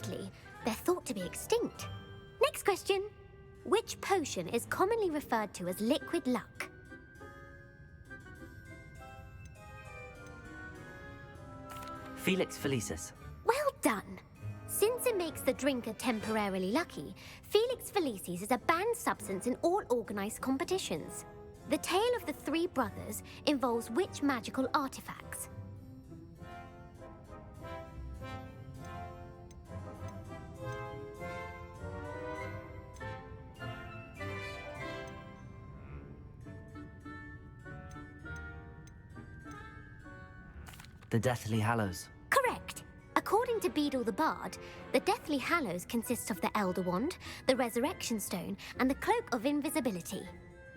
Sadly, they're thought to be extinct. Next question. Which potion is commonly referred to as liquid luck? Felix Felicis. Well done! Since it makes the drinker temporarily lucky, Felix Felicis is a banned substance in all organised competitions. The tale of the three brothers involves which magical artifacts? The Deathly Hallows. Correct! According to Beadle the Bard, the Deathly Hallows consists of the Elder Wand, the Resurrection Stone, and the Cloak of Invisibility.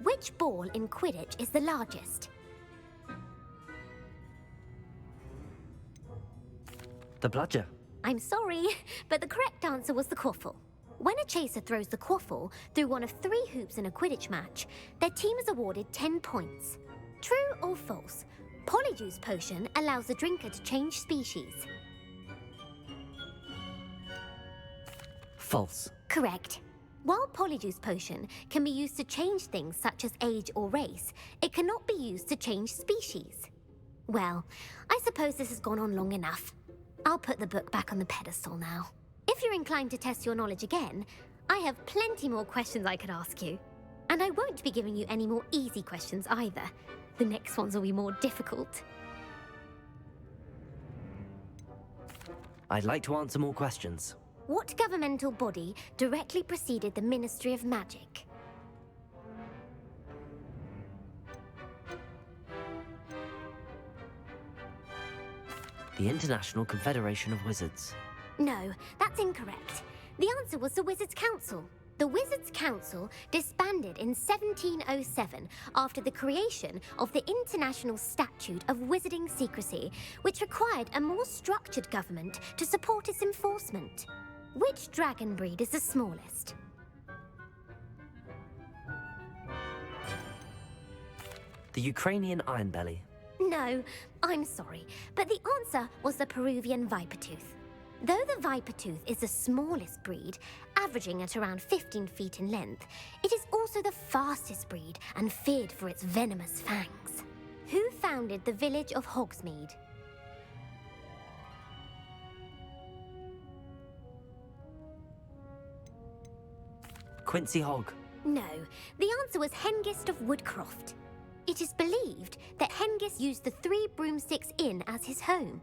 Which ball in Quidditch is the largest? The Bludger. I'm sorry, but the correct answer was the quaffle. When a chaser throws the quaffle through one of 3 hoops in a Quidditch match, their team is awarded 10 points. True or false? Polyjuice Potion allows the drinker to change species. False. Correct. While Polyjuice Potion can be used to change things such as age or race, it cannot be used to change species. Well, I suppose this has gone on long enough. I'll put the book back on the pedestal now. If you're inclined to test your knowledge again, I have plenty more questions I could ask you. And I won't be giving you any more easy questions either. The next ones will be more difficult. I'd like to answer more questions. What governmental body directly preceded the Ministry of Magic? The International Confederation of Wizards. No, that's incorrect. The answer was the Wizards' Council. The Wizards' Council disbanded in 1707 after the creation of the International Statute of Wizarding Secrecy, which required a more structured government to support its enforcement. Which dragon breed is the smallest? The Ukrainian Ironbelly. No, I'm sorry, but the answer was the Peruvian Vipertooth. Though the Vipertooth is the smallest breed, averaging at around 15 feet in length, it is also the fastest breed and feared for its venomous fangs. Who founded the village of Hogsmeade? Quincy Hogg. No, the answer was Hengist of Woodcroft. It is believed that Hengist used the 3 Broomsticks Inn as his home.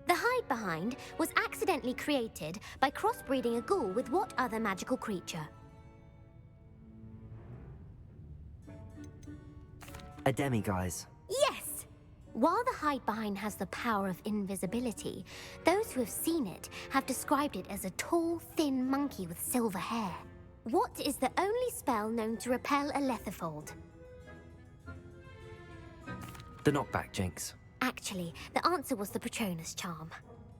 The hide-behind was accidentally created by crossbreeding a ghoul with what other magical creature? A Demiguise. Yes! While the hide-behind has the power of invisibility, those who have seen it have described it as a tall, thin monkey with silver hair. What is the only spell known to repel a Lethifold? The Knockback Jinx. Actually, the answer was the Patronus Charm.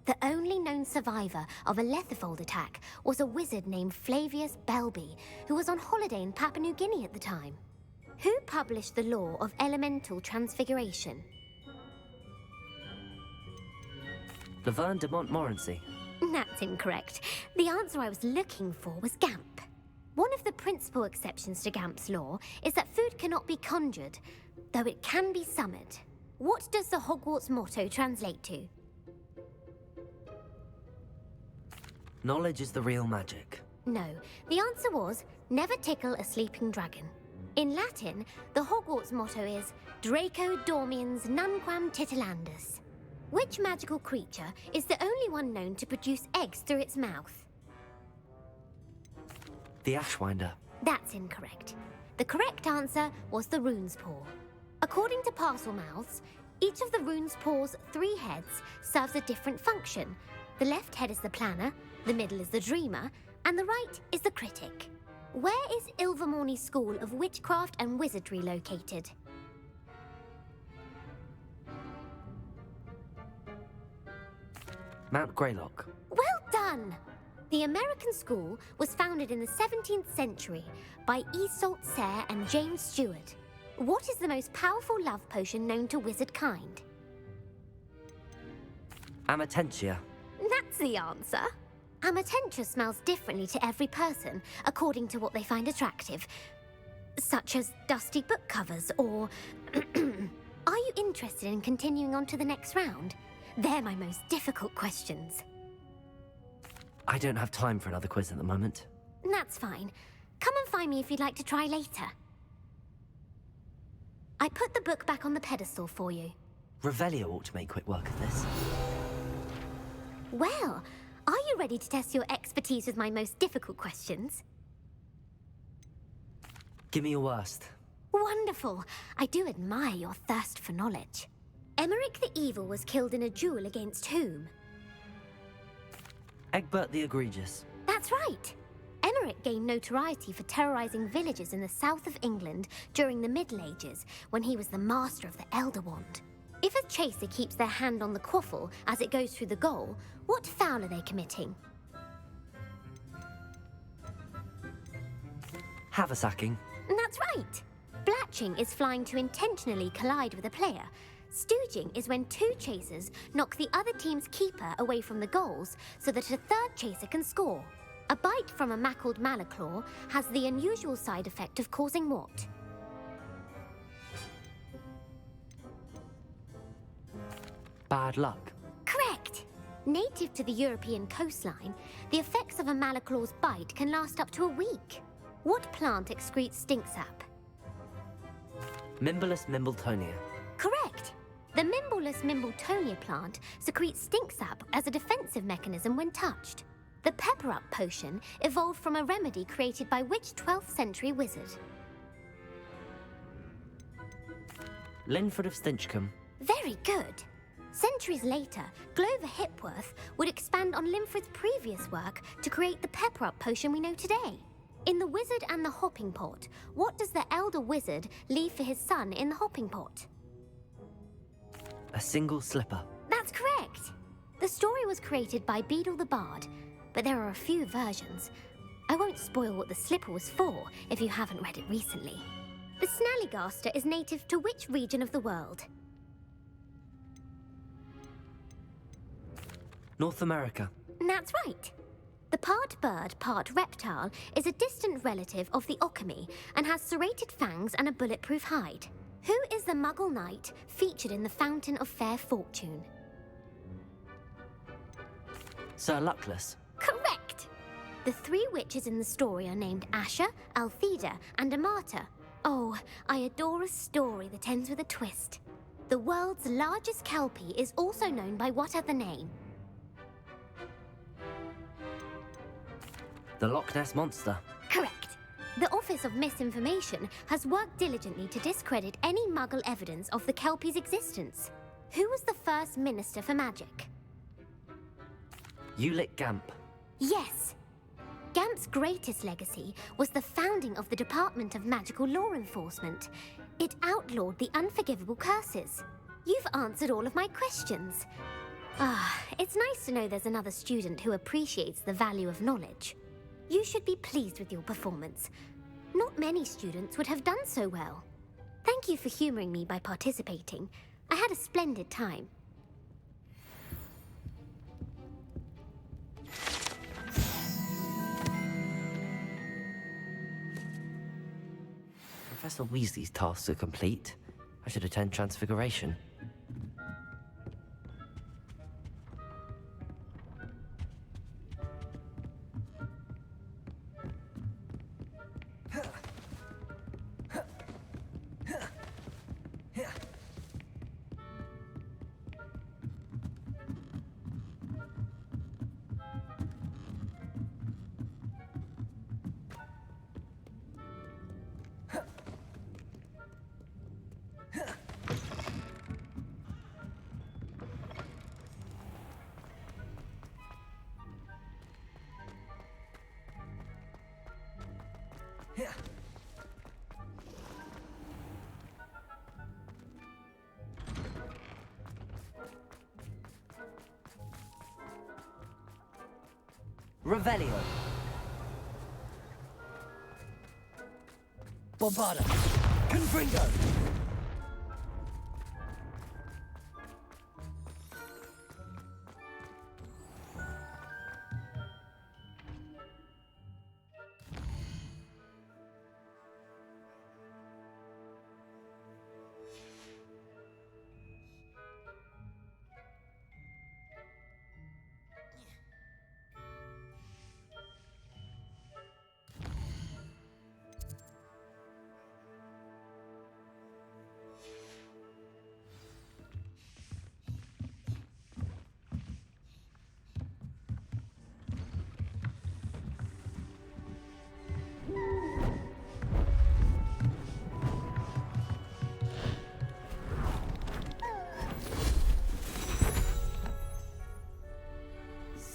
The only known survivor of a Lethifold attack was a wizard named Flavius Belby, who was on holiday in Papua New Guinea at the time. Who published the law of elemental transfiguration? Laverne de Montmorency. That's incorrect. The answer I was looking for was Gamp. One of the principal exceptions to Gamp's law is that food cannot be conjured, though it can be summoned. What does the Hogwarts motto translate to? Knowledge is the real magic. No, the answer was, never tickle a sleeping dragon. In Latin, the Hogwarts motto is Draco dormiens nunquam titilandus. Which magical creature is the only one known to produce eggs through its mouth? The Ashwinder. That's incorrect. The correct answer was the Rune's Paw. According to Parselmouths, each of the Rune's Paw's 3 heads serves a different function. The left head is the planner, the middle is the dreamer, and the right is the critic. Where is Ilvermorny School of Witchcraft and Wizardry located? Mount Greylock. Well done! The American school was founded in the 17th century by Iseult Sayre and James Stewart. What is the most powerful love potion known to wizard kind? Amatentia. That's the answer. Amatenta smells differently to every person, according to what they find attractive, such as dusty book covers or... Are you interested in continuing on to the next round? They're my most difficult questions. I don't have time for another quiz at the moment. That's fine. Come and find me if you'd like to try later. I put the book back on the pedestal for you. Revelio ought to make quick work of this. Well, are you ready to test your expertise with my most difficult questions? Give me your worst. Wonderful. I do admire your thirst for knowledge. Emmerich the Evil was killed in a duel against whom? Egbert the Egregious. That's right. Emmerich gained notoriety for terrorizing villages in the south of England during the Middle Ages, when he was the master of the Elder Wand. If a chaser keeps their hand on the quaffle as it goes through the goal, what foul are they committing? Haversacking. That's right. Blatching is flying to intentionally collide with a player. Stooging is when two chasers knock the other team's keeper away from the goals so that a third chaser can score. A bite from a mackled malaclaw has the unusual side effect of causing what? Bad luck. Correct! Native to the European coastline, the effects of a malaclaw's bite can last up to a week. What plant excretes stink sap? Mimbolus mimbletonia. Correct! The Mimbolus mimbletonia plant secretes stink sap as a defensive mechanism when touched. The pepper-up potion evolved from a remedy created by which 12th century wizard? Linford of Stinchcombe. Very good! Centuries later, Glover Hipworth would expand on Linford's previous work to create the pepper-up potion we know today. In The Wizard and the Hopping Pot, what does the elder wizard leave for his son in the hopping pot? A single slipper. That's correct! The story was created by Beadle the Bard, but there are a few versions. I won't spoil what the slipper was for if you haven't read it recently. The Snallygaster is native to which region of the world? North America. That's right. The part bird, part reptile is a distant relative of the Occamy and has serrated fangs and a bulletproof hide. Who is the Muggle knight featured in the Fountain of Fair Fortune? Sir Luckless. Correct! The three witches in the story are named Asher, Altheda, and Amata. Oh, I adore a story that ends with a twist. The world's largest kelpie is also known by what other name? The Loch Ness Monster. Correct. The Office of Misinformation has worked diligently to discredit any Muggle evidence of the Kelpie's existence. Who was the first Minister for Magic? Ulick Gamp. Yes. Gamp's greatest legacy was the founding of the Department of Magical Law Enforcement. It outlawed the unforgivable curses. You've answered all of my questions. It's nice to know there's another student who appreciates the value of knowledge. You should be pleased with your performance. Not many students would have done so well. Thank you for humoring me by participating. I had a splendid time. Professor Weasley's tasks are complete. I should attend Transfiguration. Revelio. Bombarda. Confringo.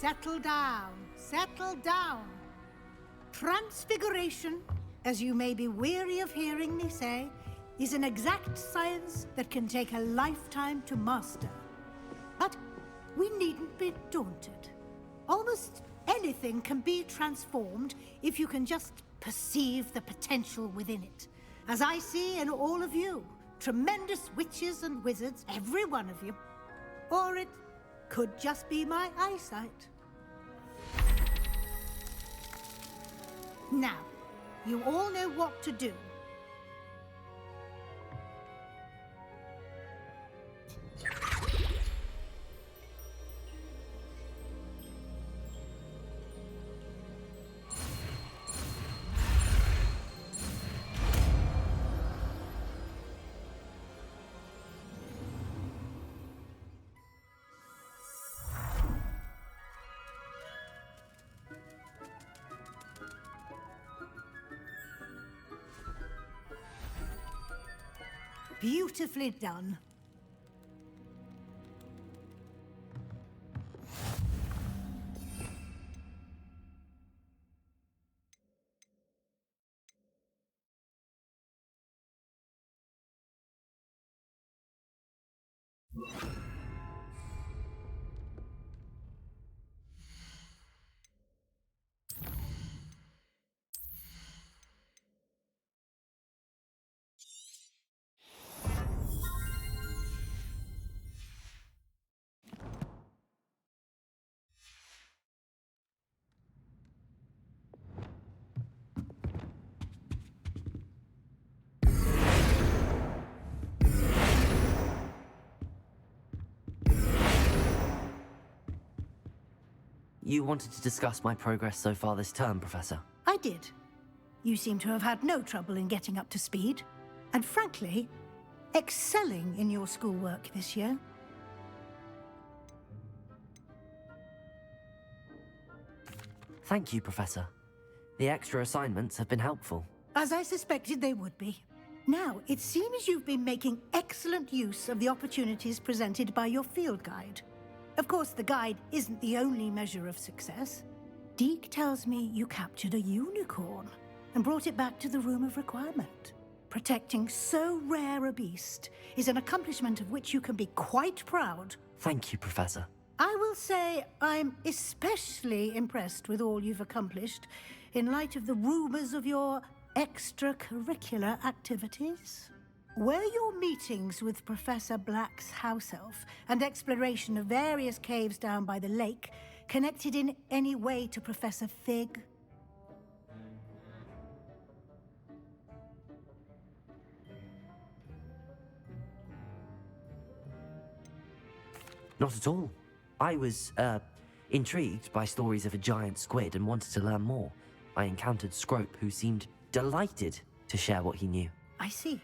settle down. Settle down. Transfiguration, as you may be weary of hearing me say, is an exact science that can take a lifetime to master. But we needn't be daunted. Almost anything can be transformed if you can just perceive the potential within it. As I see in all of you, tremendous witches and wizards, every one of you. Or it could just be my eyesight. Now, you all know what to do. Beautifully done. You wanted to discuss my progress so far this term, Professor? I did. You seem to have had no trouble in getting up to speed. And frankly, excelling in your schoolwork this year. Thank you, Professor. The extra assignments have been helpful. As I suspected they would be. Now, it seems you've been making excellent use of the opportunities presented by your field guide. Of course, the guide isn't the only measure of success. Deke tells me you captured a unicorn and brought it back to the Room of Requirement. Protecting so rare a beast is an accomplishment of which you can be quite proud. Thank you, Professor. I will say I'm especially impressed with all you've accomplished in light of the rumors of your extracurricular activities. Were your meetings with Professor Black's house elf and exploration of various caves down by the lake connected in any way to Professor Fig? Not at all. I was, intrigued by stories of a giant squid and wanted to learn more. I encountered Scrope, who seemed delighted to share what he knew. I see.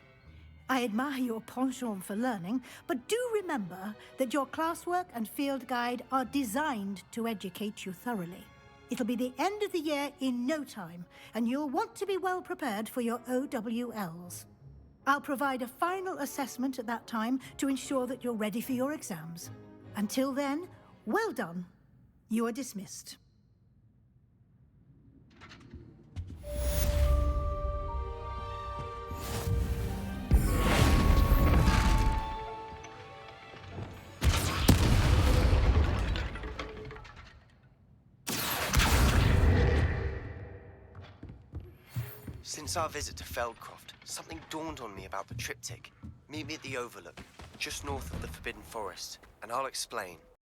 I admire your penchant for learning, but do remember that your classwork and field guide are designed to educate you thoroughly. It'll be the end of the year in no time, and you'll want to be well prepared for your OWLs. I'll provide a final assessment at that time to ensure that you're ready for your exams. Until then, well done. You are dismissed. Since our visit to Feldcroft, something dawned on me about the triptych. Meet me at the Overlook, just north of the Forbidden Forest, and I'll explain.